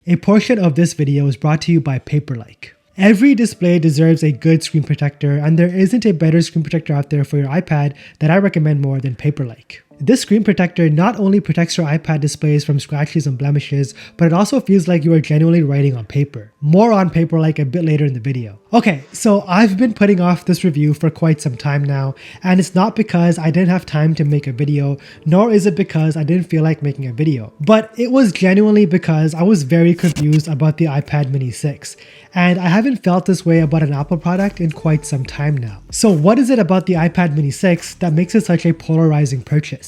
A portion of this video is brought to you by Paperlike. Every display deserves a good screen protector, and there isn't a better screen protector out there for your iPad that I recommend more than Paperlike. This screen protector not only protects your iPad displays from scratches and blemishes, but it also feels like you are genuinely writing on paper. More on Paperlike a bit later in the video. Okay, so I've been putting off this review for quite some time now, and it's not because I didn't have time to make a video, nor is it because I didn't feel like making a video, but it was genuinely because I was very confused about the iPad mini 6, and I haven't felt this way about an Apple product in quite some time now. So what is it about the iPad mini 6 that makes it such a polarizing purchase?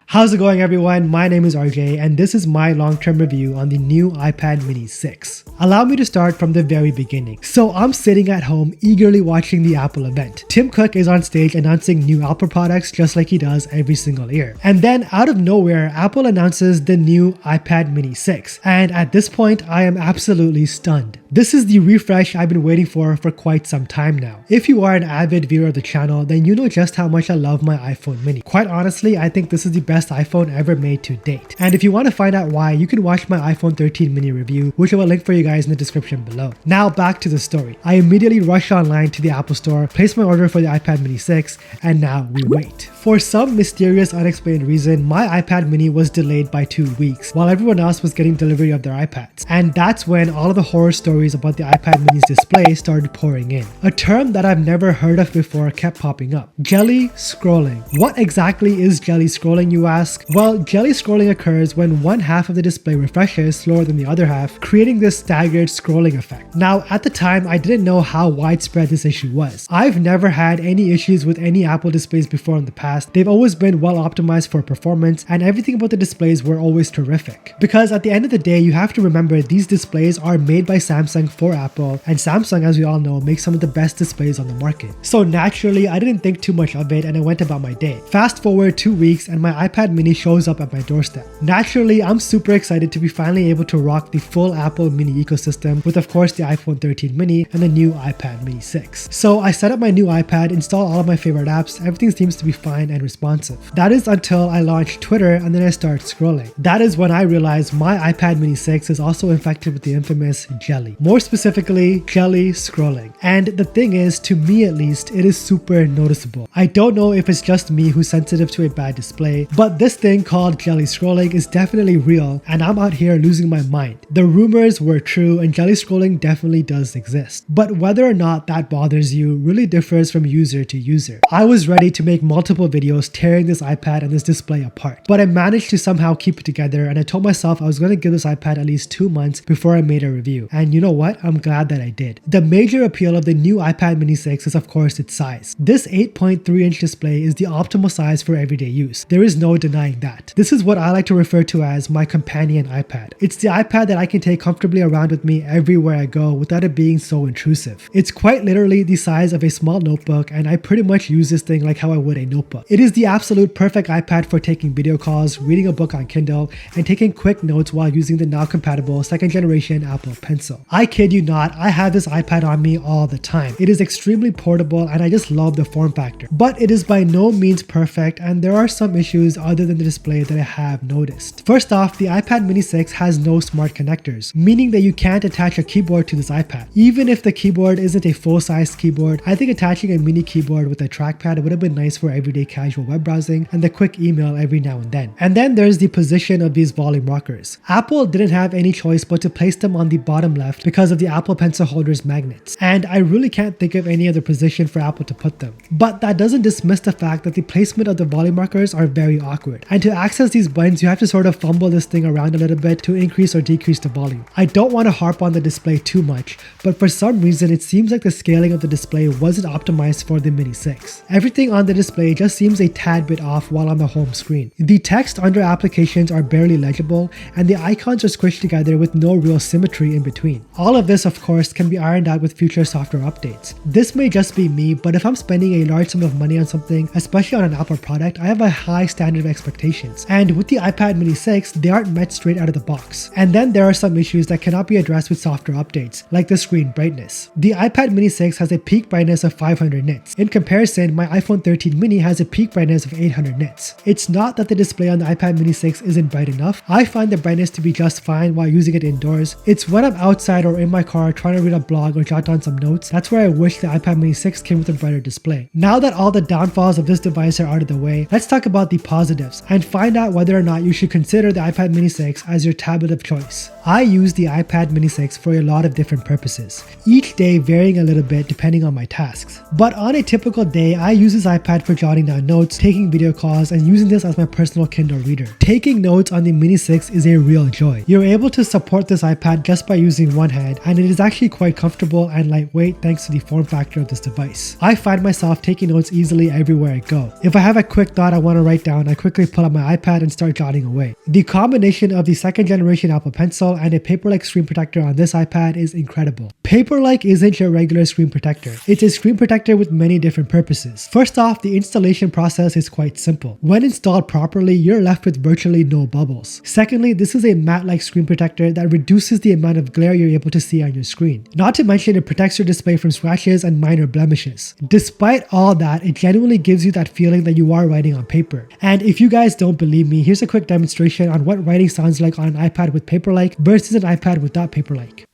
How's it going, everyone? My name is RJ, and this is my long-term review on the new iPad mini 6. Allow me to start from the very beginning. So I'm sitting at home eagerly watching the Apple event. Tim Cook is on stage announcing new Apple products just like he does every single year. And then out of nowhere, Apple announces the new iPad mini 6. And at this point, I am absolutely stunned. This is the refresh I've been waiting for quite some time now. If you are an avid viewer of the channel, then you know just how much I love my iPhone mini. Quite honestly, I think this is the best iPhone ever made to date. And if you want to find out why, you can watch my iPhone 13 mini review, which I will link for you guys in the description below. Now back to the story. I immediately rushed online to the Apple Store, placed my order for the iPad mini 6, and now we wait. For some mysterious unexplained reason, my iPad mini was delayed by 2 weeks, while everyone else was getting delivery of their iPads. And that's when all of the horror stories about the iPad mini's display started pouring in. A term that I've never heard of before kept popping up. Jelly scrolling. What exactly is jelly scrolling, you ask? Well, jelly scrolling occurs when one half of the display refreshes slower than the other half, creating this staggered scrolling effect. Now, at the time, I didn't know how widespread this issue was. I've never had any issues with any Apple displays before in the past. They've always been well optimized for performance, and everything about the displays were always terrific. Because at the end of the day, you have to remember these displays are made by Samsung for Apple, and Samsung, as we all know, makes some of the best displays on the market. So naturally, I didn't think too much of it and I went about my day. Fast forward 2 weeks and my iPad mini shows up at my doorstep. Naturally, I'm super excited to be finally able to rock the full Apple mini ecosystem with, of course, the iPhone 13 mini and the new iPad mini 6. So I set up my new iPad, install all of my favorite apps, everything seems to be fine and responsive. That is until I launch Twitter and then I start scrolling. That is when I realized my iPad mini 6 is also infected with the infamous jelly. More specifically, jelly scrolling. And the thing is, to me at least, it is super noticeable. I don't know if it's just me who's sensitive to a bad display, but this thing called jelly scrolling is definitely real, and I'm out here losing my mind. The rumors were true, and jelly scrolling definitely does exist. But whether or not that bothers you really differs from user to user. I was ready to make multiple videos tearing this iPad and this display apart, but I managed to somehow keep it together, and I told myself I was going to give this iPad at least 2 months before I made a review. And you know what? I'm glad that I did. The major appeal of the new iPad mini 6 is of course its size. This 8.3-inch display is the optimal size for everyday use. There is no denying that. This is what I like to refer to as my companion iPad. It's the iPad that I can take comfortably around with me everywhere I go without it being so intrusive. It's quite literally the size of a small notebook, and I pretty much use this thing like how I would a notebook. It is the absolute perfect iPad for taking video calls, reading a book on Kindle, and taking quick notes while using the now compatible 2nd generation Apple Pencil. I kid you not, I have this iPad on me all the time. It is extremely portable and I just love the form factor. But it is by no means perfect, and there are some issues other than the display that I have noticed. First off, the iPad mini 6 has no smart connectors, meaning that you can't attach a keyboard to this iPad. Even if the keyboard isn't a full-size keyboard, I think attaching a mini keyboard with a trackpad would have been nice for everyday casual web browsing and the quick email every now and then. And then there's the position of these volume rockers. Apple didn't have any choice but to place them on the bottom left because of the Apple Pencil holder's magnets, and I really can't think of any other position for Apple to put them. But that doesn't dismiss the fact that the placement of the volume markers are very awkward, and to access these buttons you have to sort of fumble this thing around a little bit to increase or decrease the volume. I don't want to harp on the display too much, but for some reason it seems like the scaling of the display wasn't optimized for the mini 6. Everything on the display just seems a tad bit off while on the home screen. The text under applications are barely legible, and the icons are squished together with no real symmetry in between. All of this, of course, can be ironed out with future software updates. This may just be me, but if I'm spending a large sum of money on something, especially on an Apple product, I have a high standard of expectations. And with the iPad mini 6, they aren't met straight out of the box. And then there are some issues that cannot be addressed with software updates, like the screen brightness. The iPad mini 6 has a peak brightness of 500 nits. In comparison, my iPhone 13 mini has a peak brightness of 800 nits. It's not that the display on the iPad mini 6 isn't bright enough. I find the brightness to be just fine while using it indoors. It's when I'm outside or in my car trying to read a blog or jot down some notes, that's where I wish the iPad mini 6 came with a brighter display. Now that all the downfalls of this device are out of the way, let's talk about the positives and find out whether or not you should consider the iPad mini 6 as your tablet of choice. I use the iPad mini 6 for a lot of different purposes, each day varying a little bit depending on my tasks. But on a typical day, I use this iPad for jotting down notes, taking video calls, and using this as my personal Kindle reader. Taking notes on the mini 6 is a real joy. You're able to support this iPad just by using one hand, and it is actually quite comfortable and lightweight thanks to the form factor of this device. I find myself taking notes easily everywhere I go. If I have a quick thought I want to write down, I quickly pull up my iPad and start jotting away. The combination of the second generation Apple Pencil and a paper-like screen protector on this iPad is incredible. Paper-like isn't your regular screen protector. It's a screen protector with many different purposes. First off, the installation process is quite simple. When installed properly, you're left with virtually no bubbles. Secondly, this is a matte-like screen protector that reduces the amount of glare you're able to see on your screen. Not to mention, it protects your display from scratches and minor blemishes. Despite all that, it genuinely gives you that feeling that you are writing on paper. And if you guys don't believe me, here's a quick demonstration on what writing sounds like on an iPad with paper-like versus an iPad without paper-like.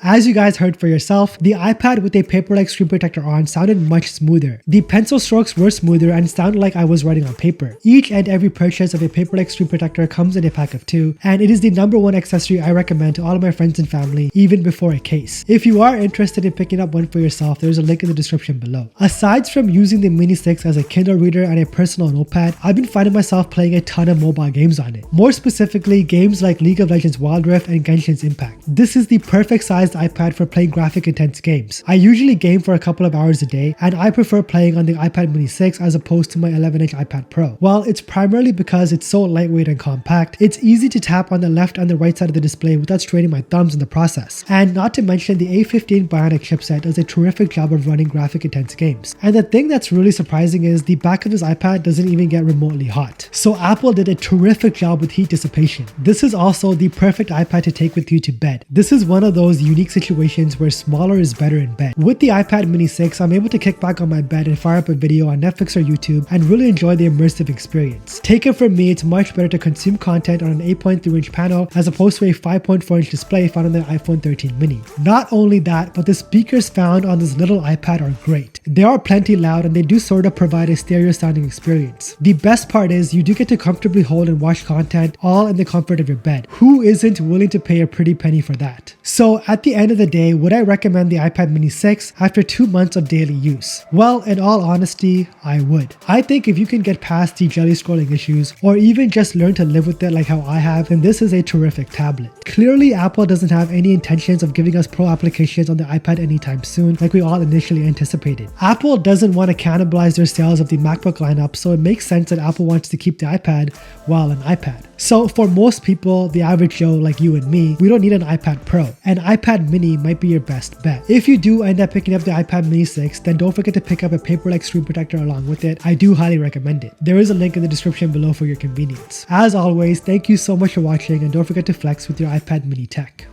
As you guys heard for yourself, the iPad with a paper-like screen protector on sounded much smoother. The pencil strokes were smoother and sounded like I was writing on paper. Each and every purchase of a paper-like screen protector comes in a pack of 2, and it is the #1 accessory I recommend to all of my friends and family, even before a case. If you are interested in picking up one for yourself, there's a link in the description below. Aside from using the Mini 6 as a Kindle reader and a personal notepad, I've been finding myself playing a ton of mobile games on it. More specifically, games like League of Legends Wild Rift and Genshin's Impact. This is the perfect sized iPad for playing graphic intense games. I usually game for a couple of hours a day, and I prefer playing on the iPad mini 6 as opposed to my 11-inch iPad Pro. While it's primarily because it's so lightweight and compact, it's easy to tap on the left and the right side of the display without straining my thumbs in the process. And not to mention, the A15 Bionic chipset does a terrific job of running graphic intense games. And the thing that's really surprising is the back of this iPad doesn't even get remotely hot. So Apple did a terrific job with heat dissipation. This is also the perfect iPad to take with you to bed. This is one of those unique situations where smaller is better in bed. With the iPad mini 6, I'm able to kick back on my bed and fire up a video on Netflix or YouTube and really enjoy the immersive experience. Take it from me, it's much better to consume content on an 8.3-inch panel as opposed to a 5.4-inch display found on the iPhone 13 mini. Not only that, but the speakers found on this little iPad are great. They are plenty loud and they do sort of provide a stereo sounding experience. The best part is you do get to comfortably hold and watch content all in the comfort of your bed. Who isn't willing to pay a pretty penny for that? So at the end of the day, would I recommend the iPad mini 6 after 2 months of daily use? Well, in all honesty, I would. I think if you can get past the jelly scrolling issues or even just learn to live with it like how I have, then this is a terrific tablet. Clearly, Apple doesn't have any intentions of giving us pro applications on the iPad anytime soon like we all initially anticipated. Apple doesn't want to cannibalize their sales of the MacBook lineup, so it makes sense that Apple wants to keep the iPad while an iPad. So for most people, the average Joe like you and me, we don't need an iPad Pro. An iPad mini might be your best bet. If you do end up picking up the iPad mini 6, then don't forget to pick up a paper-like screen protector along with it. I do highly recommend it. There is a link in the description below for your convenience. As always, thank you so much for watching, and don't forget to flex with your iPad mini tech.